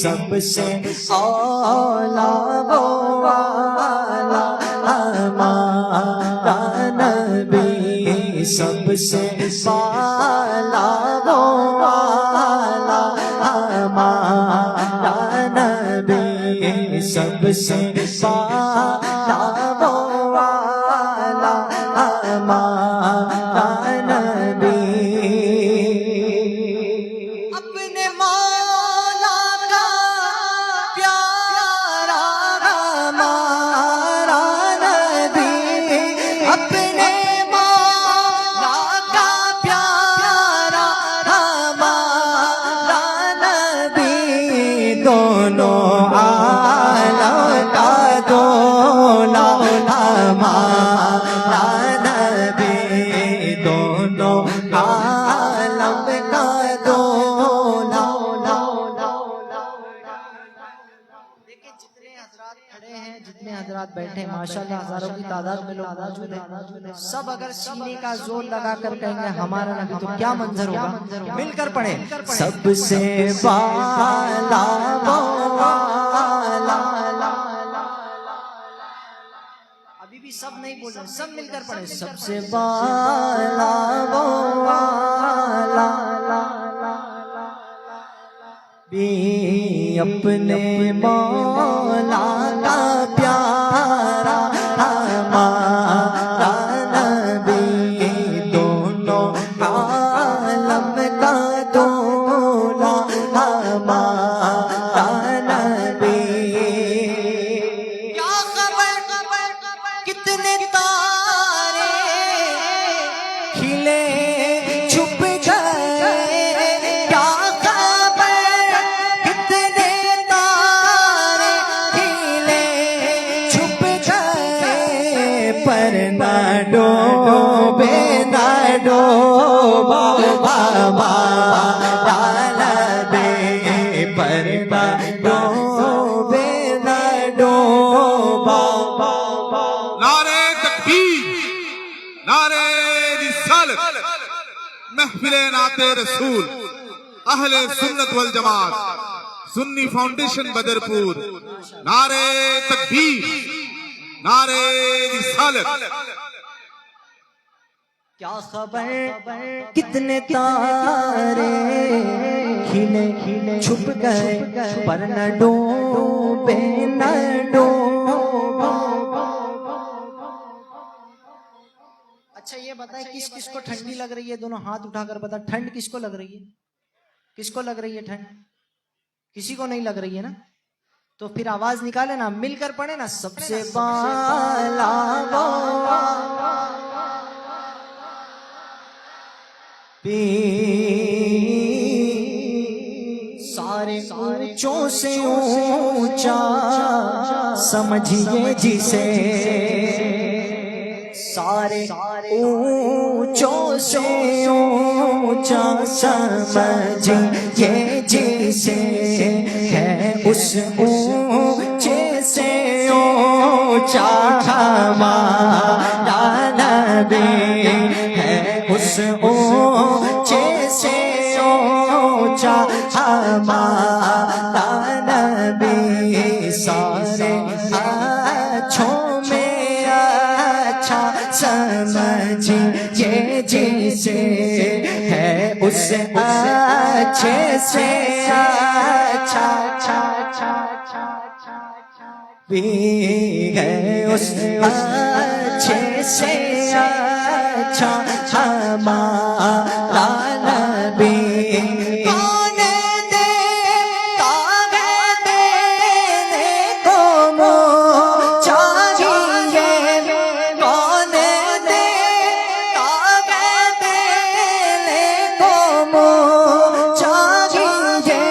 سب سے اولا وہ والا ہمارا نبی، سب سے بالا وہ والا ہمارا نبی، سب سے بالا وہ والا ہمارا نبی۔ اپنے مولا کا پیارا ہمارا نبی، اپنے مولا کا پیارا ہمارا نبی، دونوں عالم کا دولا ہمارا نبی، دونوں عالم کا دولا۔ دیکھیں جتنے حضرات کھڑے ہیں، جتنے حضرات بیٹھے ہیں، ماشاءاللہ ہزاروں کی تعداد میں لوگ موجود ہیں، سب اگر سینے کا زور لگا کر کہیں گے ہمارا نبی تو کیا منظر ہوگا؟ مل کر پڑھیں، سب سے بالا وہ والا۔ ابھی بھی سب نہیں بول رہے، سب مل کر پڑھیں، سب سے بالا وہ والا بھی، اپنے مولا کا پیارا ہمارا نبی، دونوں عالم کا دولا ہمارا نبی۔ کیا خبر کتنے تارے کھلے چھپ گئے، کیا خبر کتنے تارے کھلے چھپ گئے، پر نہ ڈوبے نہ ڈوبا ہمارا نبی، پر نہ ڈوبے نہ ڈوبا۔ نعرہ تکبیر، نعرہ رسالت، محفل نعت رسول، اہل سنت والجماعت، سنی فاؤنڈیشن بدرپور، نعرہ تکبیر، نعرہ رسالت۔ کیا خبر کتنے تارے کھلے چھپ گئے، پر نہ ڈوبے نہ ڈوبا۔ اچھا یہ بتائیں کس کس کو ٹھنڈی لگ رہی ہے؟ دونوں ہاتھ اٹھا کر بتا، ٹھنڈ کس کو لگ رہی ہے؟ کس کو لگ رہی ہے ٹھنڈ؟ کسی کو نہیں لگ رہی ہے نا؟ تو پھر آواز نکالے نا، مل کر پڑھے نا، سب سے بالا وہ سارے اونچوں سے اونچا سمجھیے جسے، سارے اونچوں سے اونچا سمجھیے جسے، ہے اس اونچے سے اونچا ہمارا نبی، ہے اس اونچے سے اونچا ہمارا نبی، سارے اچھوں میں اچھا سمجھیے جسے، ہے اس اچھے سے اچھا بھی، ہے اس اچھے سے اچھا ہمارا نبی۔ کون دیتا ہے دینے کو منہ چاہیے، کون دیتا ہے دینے کو منہ چاہیے،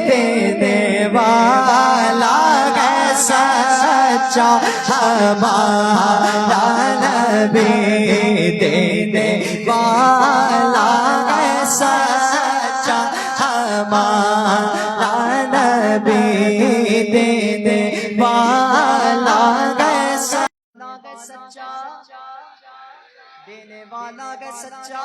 دینے والا ہے سچا ہمارا نبی، دینے والا ہے سچا ہمارا نبی، دینے والا ہے سچا، دینے والا ہے سچا۔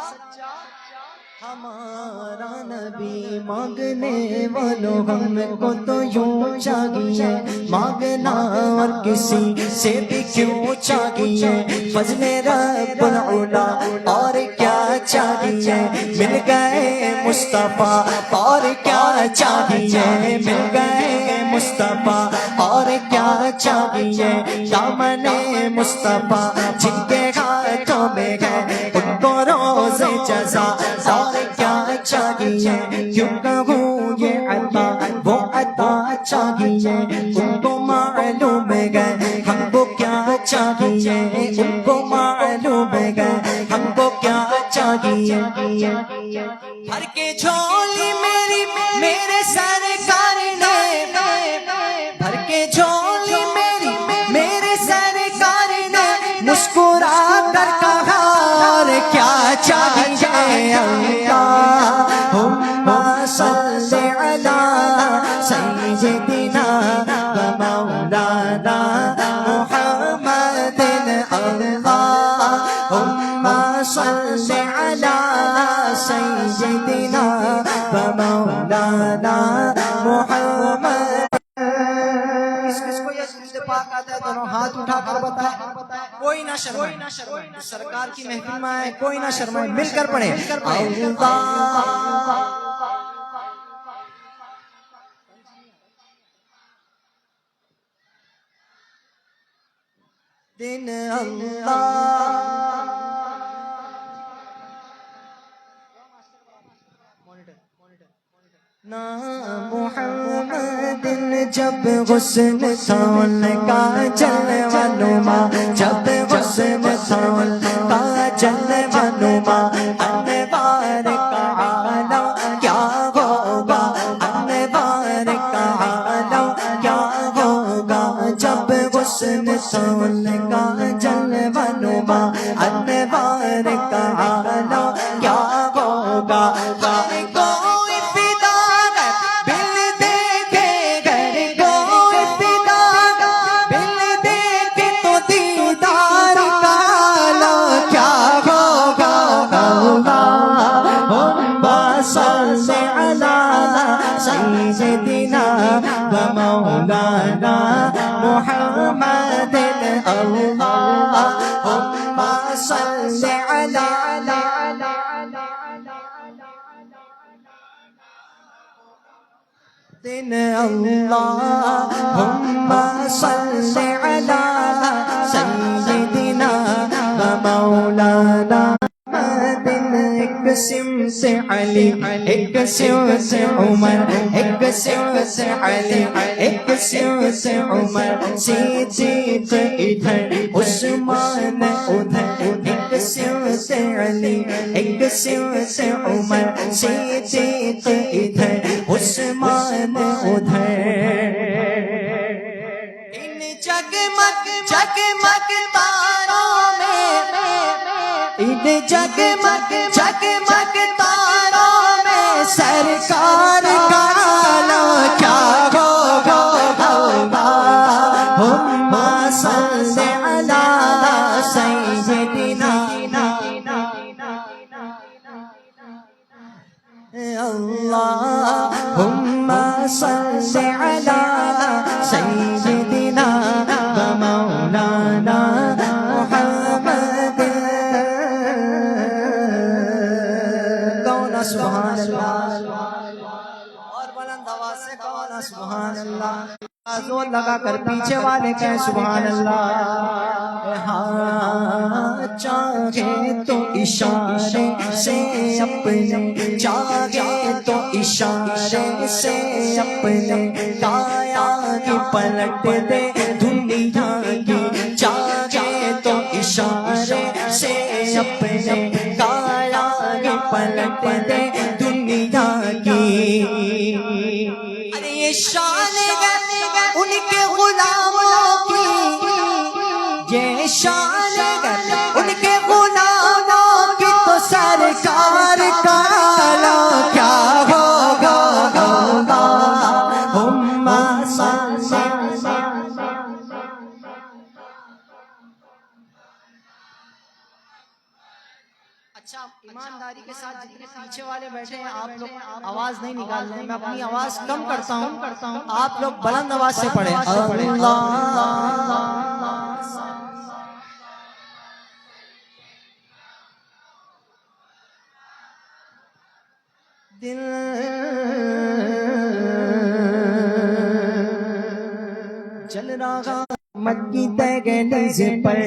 ہمارا نبی مانگنے والوں ہم کو تو یوں چاہیے مانگنا اور کسی سے بھی کیوں چاہیے فضل رب العلا اور کیا چاہیے مل گئے مصطفیٰ اور کیا چاہیے مل گئے مصطفیٰ اور کیا چاہیے دامن مصطفیٰ جن کے ہاتھوں میں ہے ان کو روز جزا اور کیا چاہیے کیوں کہوں یہ عطا وہ عطا چاہیے ان کو معلوم ہے ہم کو کیا چاہیے ان کو معلوم ہے ہم کو کیا چاہیے بھر کے جھولی میری میرے سرکار نے بھر کے جھولی میری میرے سرکار نے مسکرا کر کہا اور کیا چاہیے اللہم صلی علی سیدنا و مولانا محمد اللہم صلی علی سیدنا و مولانا محمد کس کو یہ درود پاک آتا ہے دونوں ہاتھ اٹھا کر بتائیں کوئی نہ شرمائے سرکار کی محفل میں آئے کوئی نہ شرمائے مل کر پڑھیں دن محمد جب حسن تھا ان کا جلوہ نما جب حسن تھا ان کا جلوہ نما انوار کا عالم کیا ہوگا انوار کا عالم کیا ہوگا جب حسن تھا ان کا جلوہ نما انوار کا عالم کیا ہوگا سیدنا و مولانا محمد اللہم صلی علی اللہم صلی علی سیدنا و مولانا ایک سم سے علی ایک سم سے عمر ایک سم سے علی ایک سم سے عمر صدیق ادھر عثمان ادھر ایک سم سے علی ایک سم سے عمر صدیق ادھر عثمان ادھر ان جگمگ جگمگ تاروں میں ان جگمگ جگمگ تاروں میں سرکار کا عالم کیا ہوگا اللہم صلی علی سیدنا اللہم صلی علی سیدنا و مولانا سبحان اللہ اور بلند آواز سے کہو سبحان اللہ زور لگا کر پیچھے والے کہیں سبحان اللہ ہاں چاہے تو اشارے سے اپنے چاہے تو اشارے سے اپنے کایا کی پلٹ دے دنیا کی چاہے تو اشارے سے اپنے کایا کی پلٹ دے دنیا کی ارے یہ شان ہے ان کے غلاموں کی یہ شان ہے ان کے غلاموں کی تو سرکار کا عالم کیا ہوگا اللہم صلی اچھا ایمانداری تیاری کے ساتھ جتنے پیچھے والے بیٹھے ہیں آپ لوگ آواز نہیں نکال رہے ہیں، میں اپنی آواز کم کرتا ہوں، آپ لوگ بلند آواز سے پڑھیں اللہ دل چل رہا مکی تیگلیز پر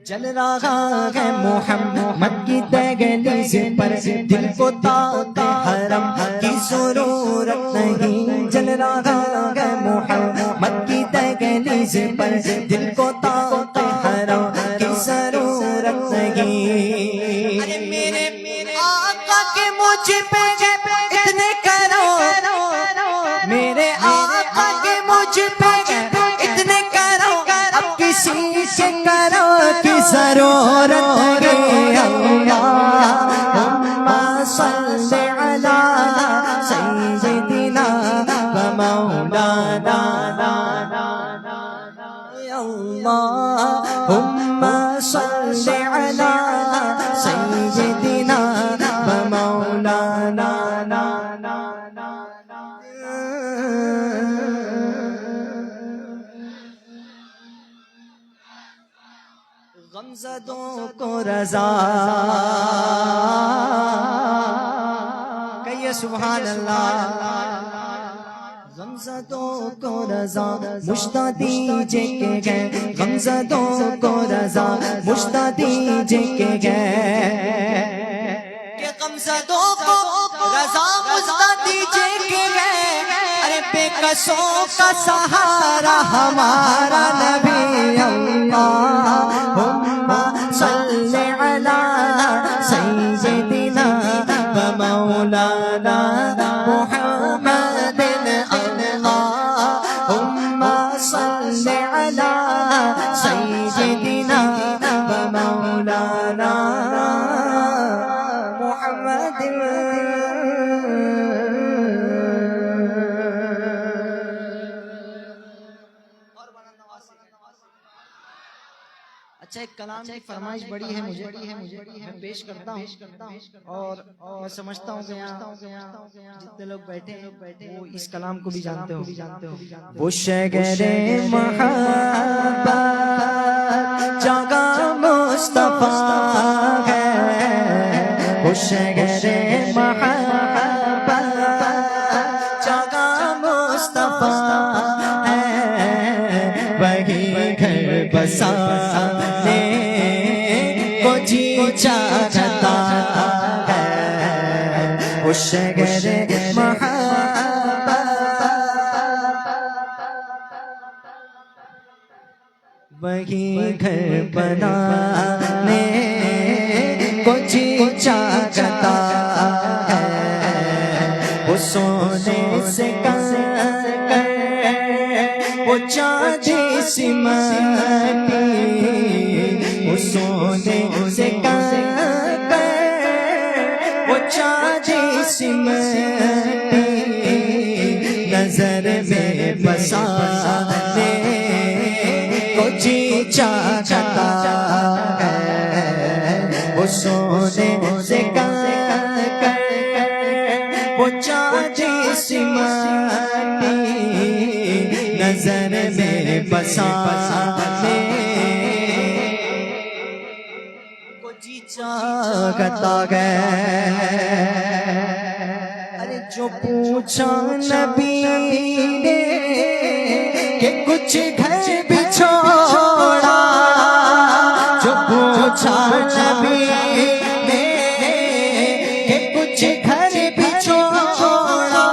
چل رہا ہے محمد کی تیگلیز پر دل کو طاق حرم کی ضرورت نہیں چل رہا ہے محمد کی تیگلیز پر دل کو طاق حرم کی ضرورت نہیں ارے میرے آقا کے مجھ پہ اتنے کرو میرے آقا کے مجھ پہ اتنے کرو اب کسی سے کرو کی ضرورت نہیں اللہم صلی علی سیدنا و مولانا اللہم صلی علی سیدنا و مولانا غمزدوں کو رضا کہیے سبحان اللہ غمزدوں کو رضا مشتاق دیجے کے گئے غمزدوں کو رضا مشتاق دیجے کے گئے کہ غمزدوں کو رضا مشتاق دیجے کے گئے ارے بے کسوں کا سہارا ہمارا نبی اللہم صلی علی سیدنا و مولانا محمد اللہم صلی علی سیدنا و مولانا محمد اچھا ایک کلام کی فرمائش بڑی ہے مجھے میں پیش کرتا ہوں اور میں سمجھتا ہوں کہ یہاں جتنے لوگ بیٹھے ہیں وہ اس کلام کو بھی جانتے ہو وہ شگر محبت جگہ مصطفیٰ ہے وہ شگر محبت جگہ مصطفیٰ ہے وہی گھر بسا جی چاہتا ہے وہ شگر محبت وہی گھر بنانے کو جی چاہتا ہے وہ سونے سے کر وہ چاندی سمتی وہ سونے سے کر وہ چاندی سمتی نظر میں بسانے کو جی چاہتا ہے وہ سونے سے کر وہ چاندی سمتی نظر میں بسانے چاہتا ہے ارے جو پوچھا نبی نے کہ کچھ گھر بھی چھوڑا جو پوچھا نبی نے کہ کچھ گھر بھی چھوڑا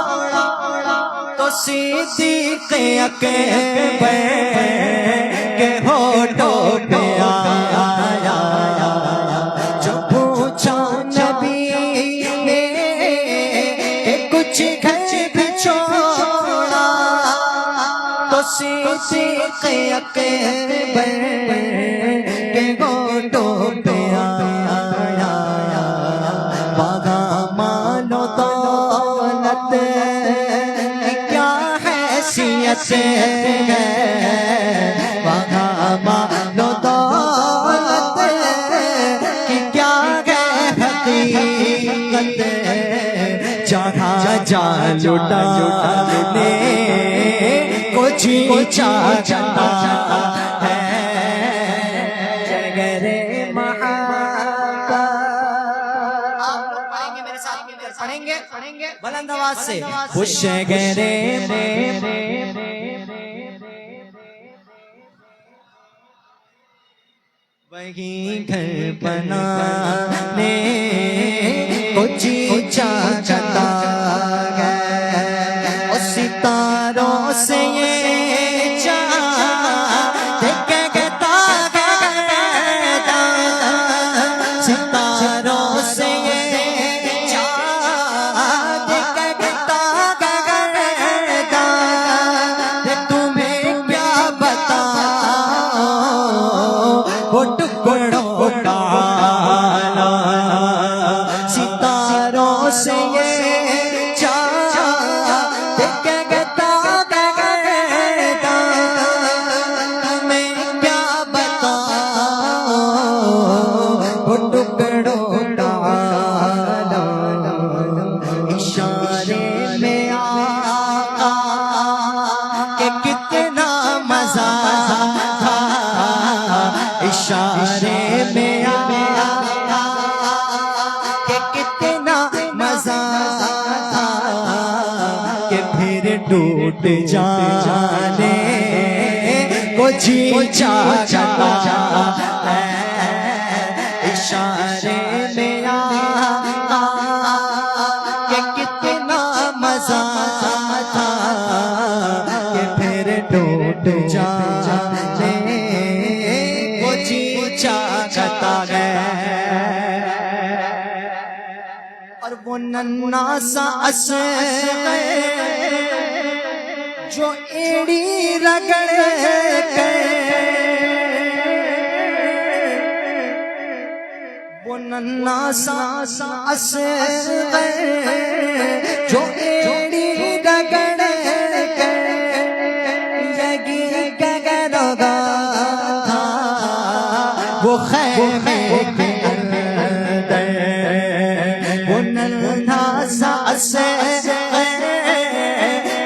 تو صدیق اکبر کے ہونٹوں پہ آیا صدیق اکبر کے ہونٹوں پہ آیا باغا مال و دولت کی کیا حیثیت ہے باغا مال و دولت کی جہاں جا لٹانے کو جی چاہتا ہے جگر محبت. آپ لوگ پڑھیں گے میرے ساتھ مل کر پڑھیں گے بلند آواز سے. خوش گرے وہی گھر بنانے کو جی چاہتا ہے اور ستاروں سے یہ چاہت کہتا ہے ستاروں سے یہ چاہت کہتا ہے تمہیں کیا بتاؤں وہ ٹکڑوں ڈالا ستاروں سے یہ چاہت کہتا میں کیا بتاؤں وہ ٹکڑوں ڈالا اشارے میں آقا کہ کتنا مزہ تھا اشارے میں آقا کہ کتنا مزہ تھا کہ پھر ٹوٹ جانے کو جی چاہتا ہے اشارے میں آقا کہ کتنا مزہ تھا کہ پھر ٹوٹ جانے کو جی چاہتا ہے. اور وہ ننھا سا اصغر جو ایڑی رگڑ کے وہ ننھا سا اصغر جو ایڑی رگڑ کے لگی گگرگا تھا وہ خیمے کے اندر وہ ننھا سا اصغر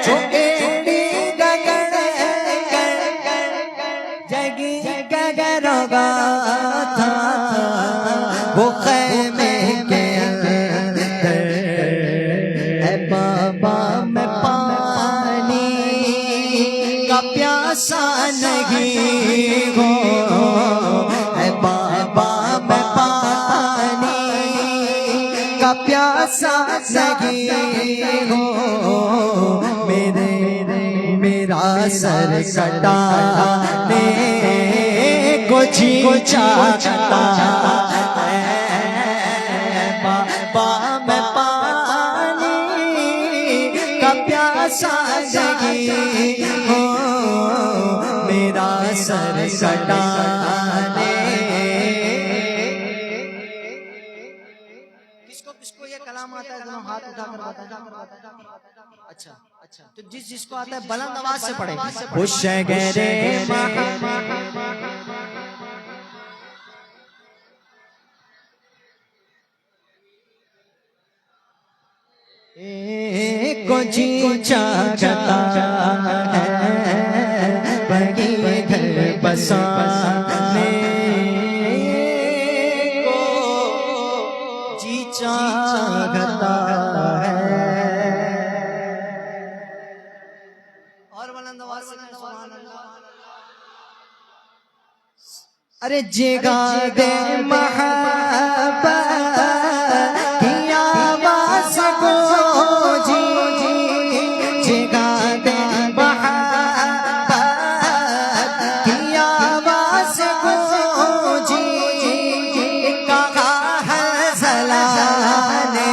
جو ایڑی رگڑ کے لگی گگرگا تھا وہ خیمے کے اندر. اے بابا میں پانی کا پیاسا نہیں ہوں اے بابا میں پانی کا پیاسا نہیں ہوں میرا سر کٹانے کو جی چاہتا ہے بابا میں پانی کا پیاسا نہیں ہوں میرا سر کٹانے. کس کو یہ کلام آتا ہے ذرا ہاتھ اٹھا کر بتائیں. اچھا تو جس کو آتا ہے بلند آواز سے پڑھے. خوش گرے کو جی چاہتا ہے وہی گھر بسانے کو جی چاہتا ہے. اور بلند آواز سے سبحان اللہ. ارے جگا دے محبت کی آواز کو جی جگا دے محبت کی آواز کو جی کہا ہے زلانے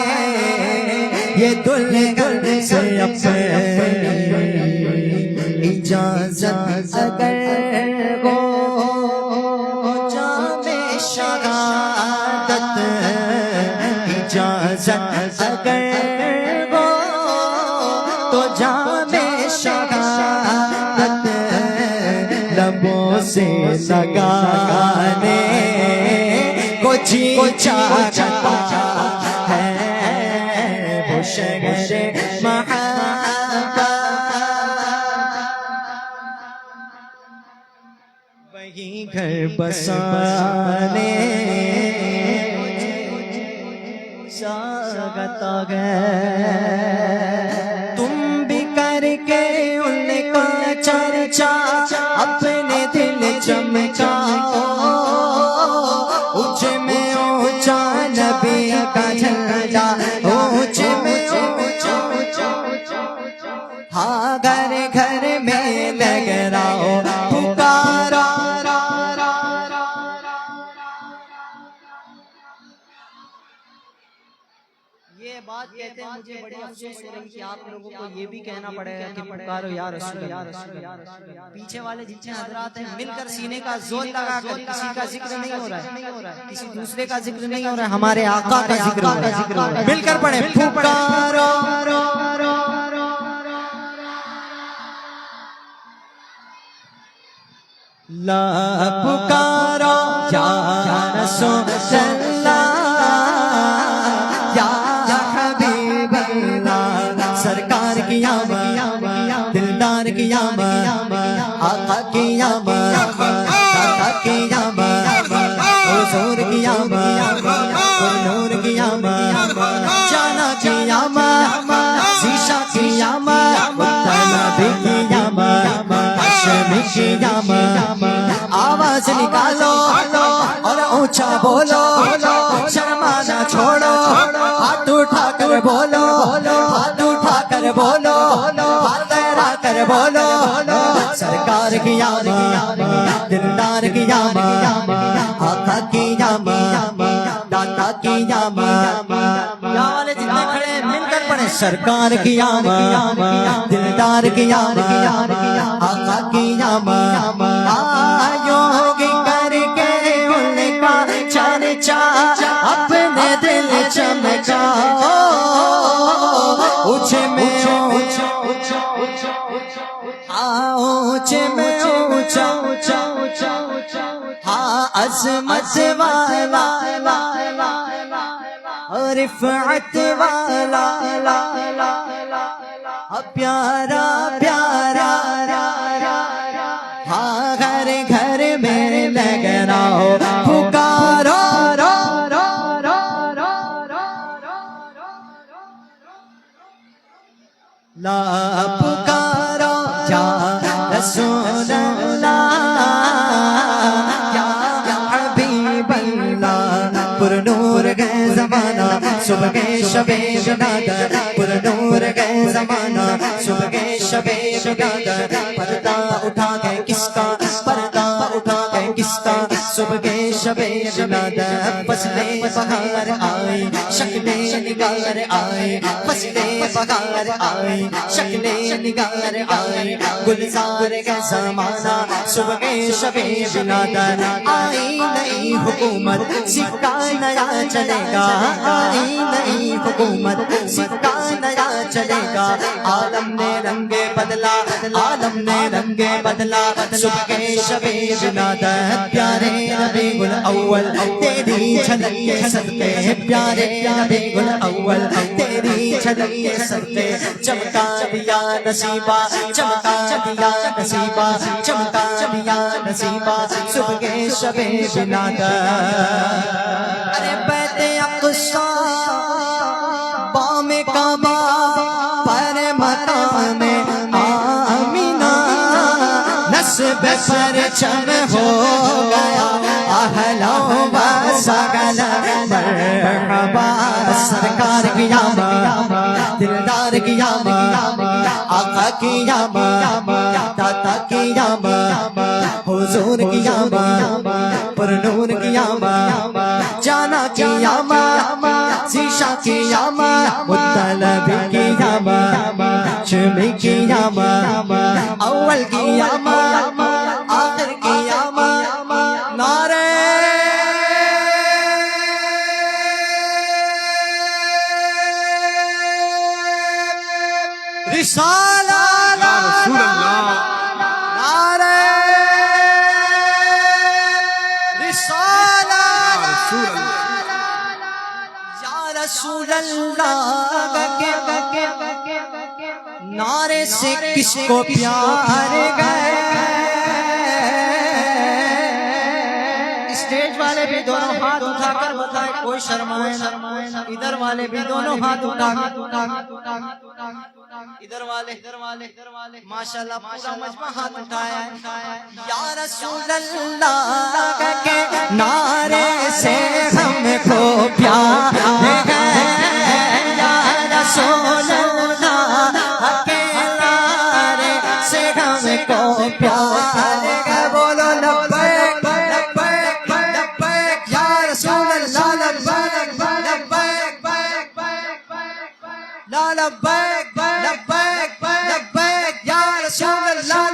یہ دلہن سے اپنی اجازت اگر ہو شہادت اجازت اگر ہو تو جام شہادت لبوں سے لگانے کو جی چاہتا ہے وہ شہر محبت وہی گھر بسانے ساغت آ گئے تم بھی کر کے ان کا چرچا اپنے دل چمکاؤ اونچ میں اونچا نبی کا جھنڈا اونچ میں اونچا ہاں گھر گھر میں لگ رہا ہو پکارا یہ بات کہتے ہیں مجھے بڑی افسوس ہو رہی کہ آپ لوگوں کو یہ بھی کہنا پڑے گا کہ پکارو یا رسول اللہ۔ پیچھے والے جتنے حضرات ہیں مل کر سینے کا زور لگا کر کسی کا ذکر نہیں ہو رہا ہے، کسی دوسرے کا ذکر نہیں ہو رہا ہے، ہمارے آقا کا ذکر ہو رہا ہے۔ مل کر پڑھیں پکارو لا پکارو یا رسول اللہ یا حبیب اللہ سرکار کی آمد دلدار کی آمد آقا کی آمد دادا کی آمد حضور کی آمد نور کی آمد جانا کی آمد شیشہ کی آمد نبی کی آمد ہاشمی کی آمد آواز نکالو اور اونچا بولو شرمانا چھوڑو ہاتھ اٹھا کر بولو ہاتھ اٹھا کر بولو ہاتھ لہرا کر بولو سرکار کی آمد دلدار کی آمد آقا کی آمد دادا کی آمد یہاں والے جتنے کھڑے ہیں مل کر پڑھیں سرکار کی آمد دلدار کی آمد آقا کی آمد آیوگی کر کے ان کا چرچا اپنے دل چمکاؤ اونچ میں اونچا اونچ میں اونچا ہاں عظمت والا رفعت والا پیارا پیارا ہاں گھر گھر میں لگ رہا ہو پکارو لا پکارو یا رسول اللہ یا حبیب اللہ پر نور گئے زمانہ صبح کے شب ولادت پر نور گئے زمانہ صبح کے شب ولادت پردہ اٹھا گئے کس کا پردہ اٹھا گئے کس کا صبح کے شب ولادت فصلیں بہار آئی شکلیں نگار آئی فصلیں بہار آئی شکلیں نگار آئی گلزار کا زمانہ صبح کے شب ولادت آئی نئی حکومت سکہ نیا چلے گا آئی نئی حکومت سکہ نیا چلے گا عالم نے رنگ بدلا عالم نے رنگ بدلا صبح کے شب ولادت پیارے ربیع الاول تیری جھلک کے صدقے پیارے ربیع الاول تیری جھلک کے صدقے چمکا دیا نصیبہ چمکا دیا نصیبہ چمکا دیا نصیبہ صبح کے شب ولادت ارے بیت اقصی بام کعبہ پر مقام آمینہ نصب پرچم ہو گیا اہلا و سہلا مرحبا سرکار کی آمد دلدار کی آمد آقا کی آمد دادا کی آمد حضور کی آمد پر نور کی آمد جانا کی آمد شیشہ کی آمد مطلب کی آمد شمی کی آمد اول کی آمد آخر کی آمد نعرہ رسالہ یا رسول اللہ نعرہ رسالہ یا رسول اللہ یا رسول اللہ کے نعرے سے کس کو پیار گئے. اسٹیج والے بھی دونوں ہاتھ اٹھا کر بتائیں, کوئی شرمائے نہ. ادھر والے بھی دونوں ہاتھ اٹھا ادھر والے ماشاءاللہ پورا مجمع ہاتھ اٹھایا ہے. یا رسول اللہ کے نعرے سے ہم کو پیار گئے. یا رسول اللہ کے نعرے سے ہم کو پیار گئے. بولو لبیک لبیک لبیک یا رسول اللہ. لبیک لبیک لا لبیک لبیک لبیک یا رسول اللہ.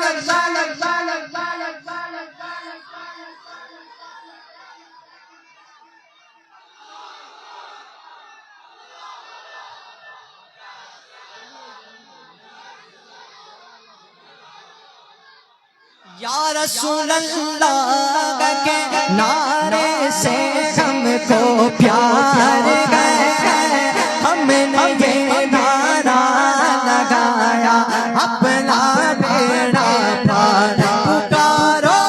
یا رسول اللہ کے نعرے سے ہم کو پیار گئے. ہم نے یہ نعرہ لگایا اپنا بیڑا پار پکارو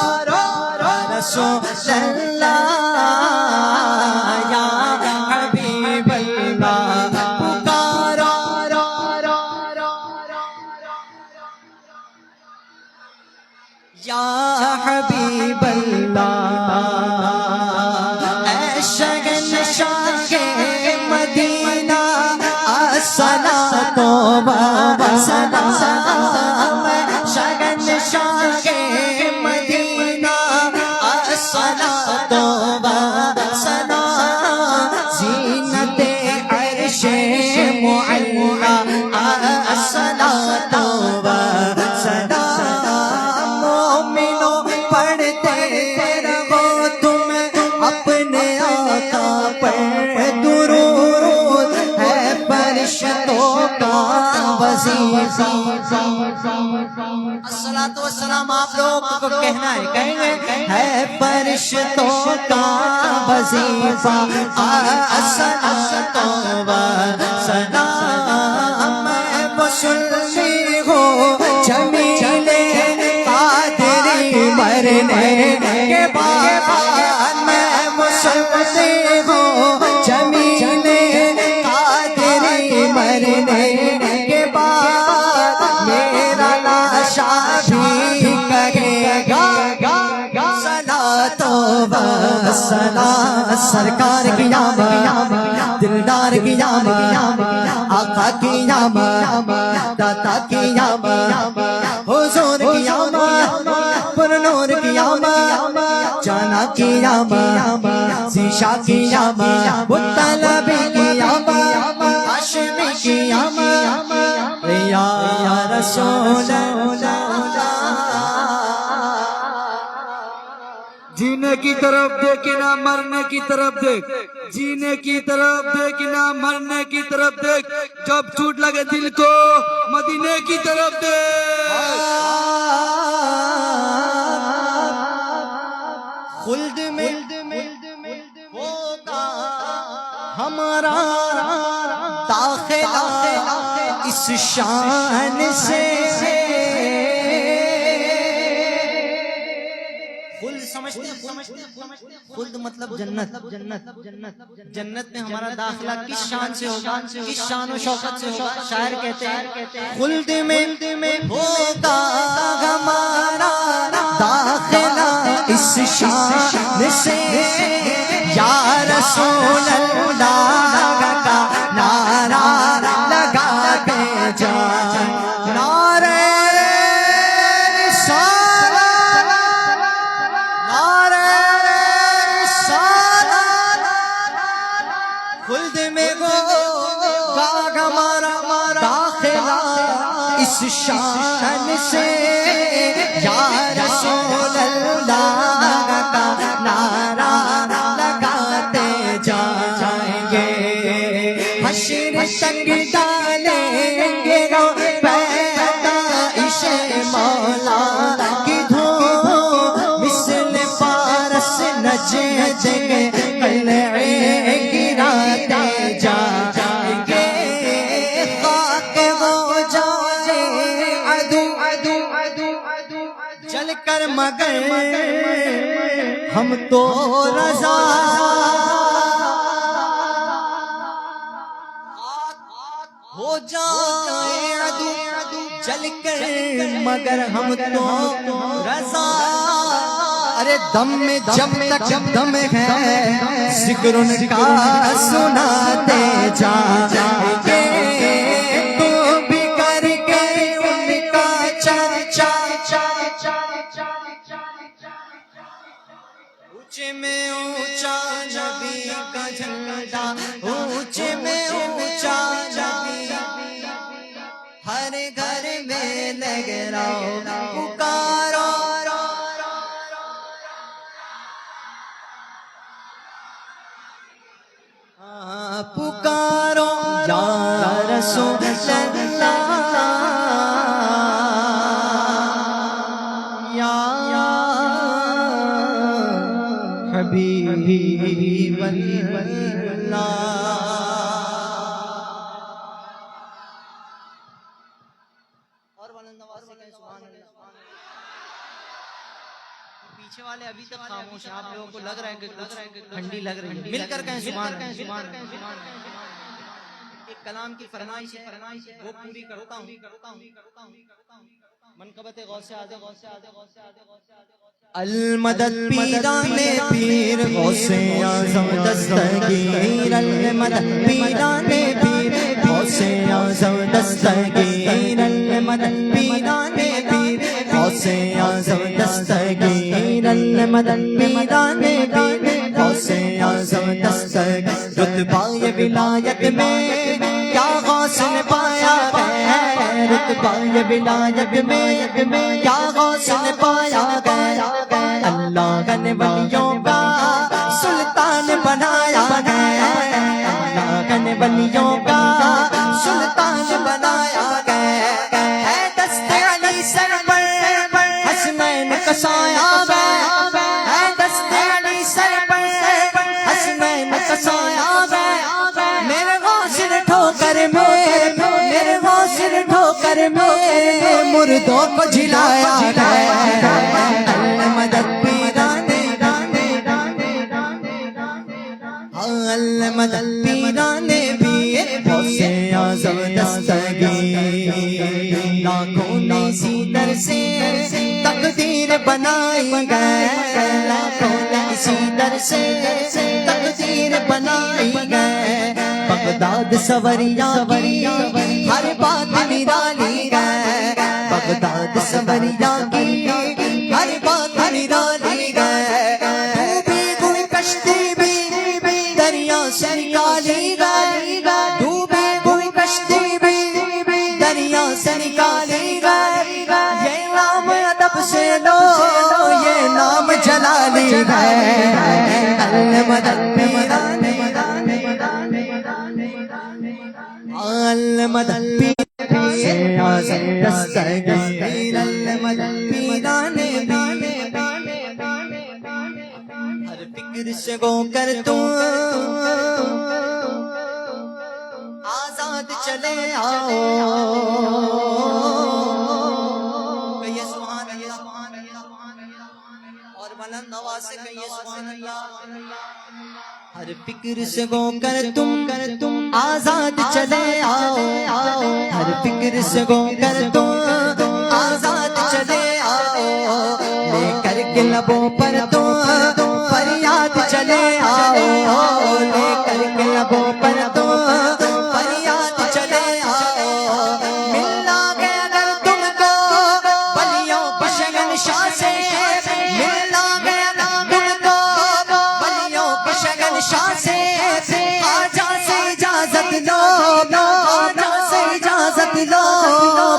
رسول اللہ یا حبیب اللہ پکارو. یا حبیب اللہ اے شہنشاہ مدینہ الصلاۃ والسلام. شہنشاہ مدینہ الصلاۃ والسلام. زینت عرش معلا الصلاۃ والسلام. پڑھتے رہو تم اپنے آقا پر درود, ہے فرشتوں کا وظیفہ. الصلاۃ والسلام آپ لوگ کو کہنا ہے, کہیں گے ہے فرشتوں کا وظیفہ. الصلاۃ والسلام. مسلمی ہو جمیل مرنے کے بعد میں مسلم ہوں. جمیل قادری مرنے کے بعد میرا لاشا بھی کہے گا صلاۃ و سلام. سرکار کی آمد, دلدار کی آمد, آقا کی آمد, داتا کی آمد, حضور کی آمد, پر نور کی آمد, جانا کی آمد, زیشا کی آمد, مطلبی کی آمد, ہاشمی کی آمد. یا رسول اللہ. جینے کی طرف دیکھ نہ مرنے کی طرف دیکھ, جینے کی طرف دیکھ نہ مرنے کی طرف دیکھ. جب چوٹ لگے دل کو مدینے کی طرف دیکھ. خلد میں ہوگا ہمارا داخلہ اس شان سے. خلد سمجھتے خلد مطلب جنت. جنت میں ہمارا داخلہ کس شان سے ہوگا, کس شان و شوکت سے ہوگا. شاعر کہتے ہیں خلد میں ہوگا ہمارا داخلہ اس شان سے. یا رسول اللہ کا نعرہ لگا کے جائیں. نعرہ خلد میں ہوگا ہمارا داخلہ اس شان سے. یا رسول اللہ کا نعرہ لگاتے جائیں گے. حشر تک ڈالیں گے پیدائش مولا کی دھوم. مثل پارس نچیں گے قلعے گراتے جائیں مگر ہم تو رضا ہو جائے عدو چل کر مگر ہم تو رضا ارے دم میں جب تک دم ہے ذکر ان کا سناتے جائیں تو بھی کر کے ان کا چرچا اونچے میں اونچا نبی کا جھنڈا اونچے میں اونچا نبی ہر گھر میں لگ رہو پکارو پکارو یا رسول اللہ یا حبیب اللہ اور بلند آواز سے کہیں سبحان اللہ پیچھے والے ابھی تک خاموش ہیں آپ لوگوں کو لگ رہا ہے کہ ٹھنڈی لگ رہی ہے مل کر کہیں سبحان اللہ ایک کلام کی فرمائش ہے وہ پوری کرتا ہوں منقبت غوث اعظم المدد پیران پیر غوث اعظم دستگیر المدد پیران پیر غوث اعظم دستگیر المدد پیران پیر غوث اعظم دستگیر المدد پیران پیر غوث اعظم دستگیر رتبہ ولایت میں کیا غوث نے پایا ہے رتبہ ولایت میں کیا غوث نے پایا گیا اللہ نے ولیوں کا سلطان بنایا ہے اللہ نے ولیوں کا سلطان بنایا گیا ہے دست علی سر پر حسنین کا سایہ گیا ہے دست علی سر پر حسنین کا سایہ گیا میرے غوث نے ٹھوکر میں میرے غوث نے ٹھوکر میں مردوں کو جھلایا ہے المدد پیران المدد پیران پیر غوث اعظم دستگیر لاکھوں نے اسی در سے تقدیر بنائی گئے لاکھوں نے اسی در سے تقدیر بنائی گئے بغداد سوریا کی ہر بات نرالی گئے بغداد سوریا کی ہر بات نرالی گئے ڈوبی ہوئی کشتی بھی دریا سے نکالی گئے ڈوبی ہوئی کشتی بھی دریا سے نکالی گئے یہ نام ادب سے لو یہ نام جلالی گئے المدد پیران المدد پیران اعظم دستگیر المدد پیران ہر فکر سے گو کر تو آزاد چلے آؤ کہیے سبحان اللہ اور بلند آواز سے کہیے سبحان اللہ ہر فکر سے گو کر تم آزاد چلے آؤ ہر فکر سے گو کر تم آزاد چلے آؤ لے کر کے لبوں پر تم فریاد چلے آؤ لے کر کے لبوں پر تم فریاد چلے آؤ ملنا گیا اگر تم کو بلیوں کی شہنشاہ سے ملنا گیا تم کو بلیوں کی شہنشاہ سے آجا سے اجازت لو آجا سے اجازت لو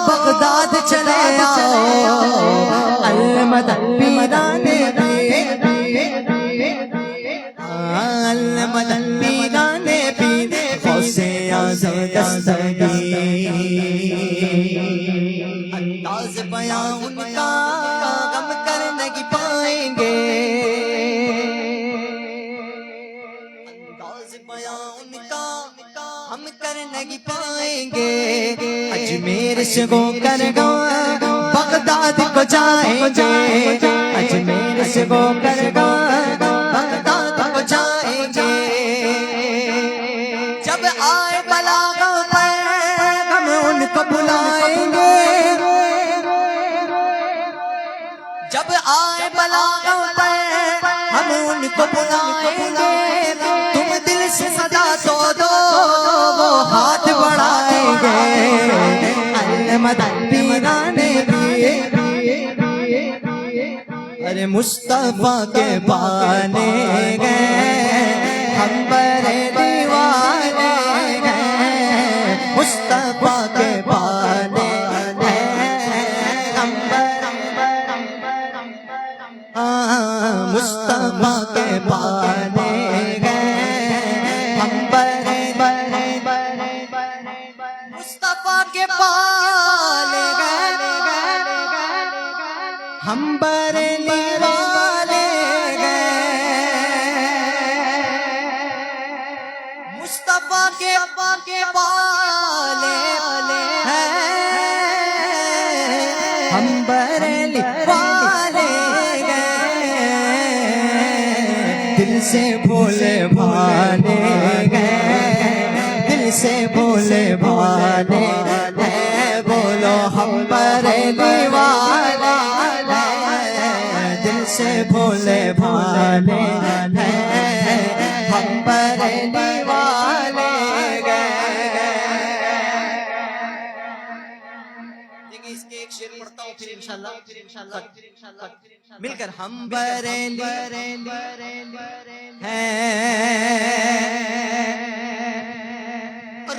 بغداد چلے آؤ المدد پیران المدد پیران پیر غوث اعظم دستگیر انداز بیاں ان کا غم کر نہیں پائیں گے انداز بیاں ان کا ہم کر نہیں پائیں گے اجمیر سے گو کر گا بغداد کو جائیں گے اجمیر سے ہو کر بغداد کو جائیں گے جب آئے بلاغہ پر ہم ان کو بلائیں گے جب آئے بلاغہ پر ہم ان کو بلائیں گے تم دل سے صدا تو دو وہ ہاتھ بڑھائیں گے المدد پیرانے دیے ارے مصطفیٰ کے بانے گئے ہم بریلی والے گئے مصطفیٰ کے بانے گئے ہم مصطفیٰ کے بانے گئے ہم مصطفیٰ کے پالے گئے ہم بریلی والے گئے مصطفیٰ کے پالے ہیں ہم بریلی والے گئے دل سے بھولے بھانے گئے دل سے بھولے بھانے ہیں بولو ہم بریلی والے دل سے بھولے بھانے ہیں ہم بریلی والے گئے دیکھیں اس کے ایک شعر پڑھتا ہوں پھر انشاءاللہ مل کر ہم بریلی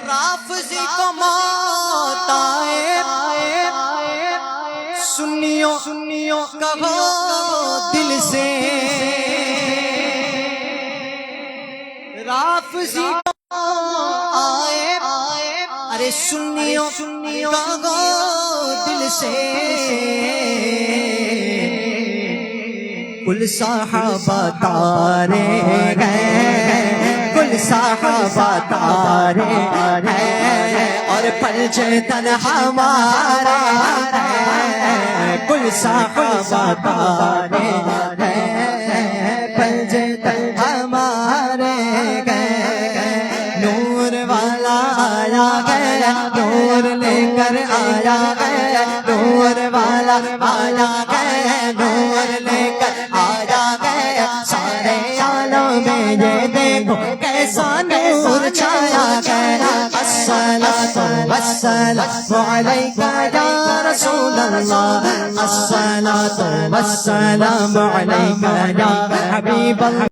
رافضی کو موت آئے سنیوں کہو دل سے رافضی کو آئے ارے سنیوں کہو دل سے کل صحابہ تارے گئے کل صحابہ تارے ہیں اور پلج تن ہمارا ہے کل صحابہ تارے ہیں پلج تن ہمارے گئے نور والا آیا گیا نور لے کر آیا گیا نور والا آیا گیا نور لے کر آیا گیا سارے عالم میں یہ دیکھو کیسا نور چھایا گیا الصلاۃ والسلام علیک یا رسول اللہ الصلاۃ والسلام علیک یا حبیب اللہ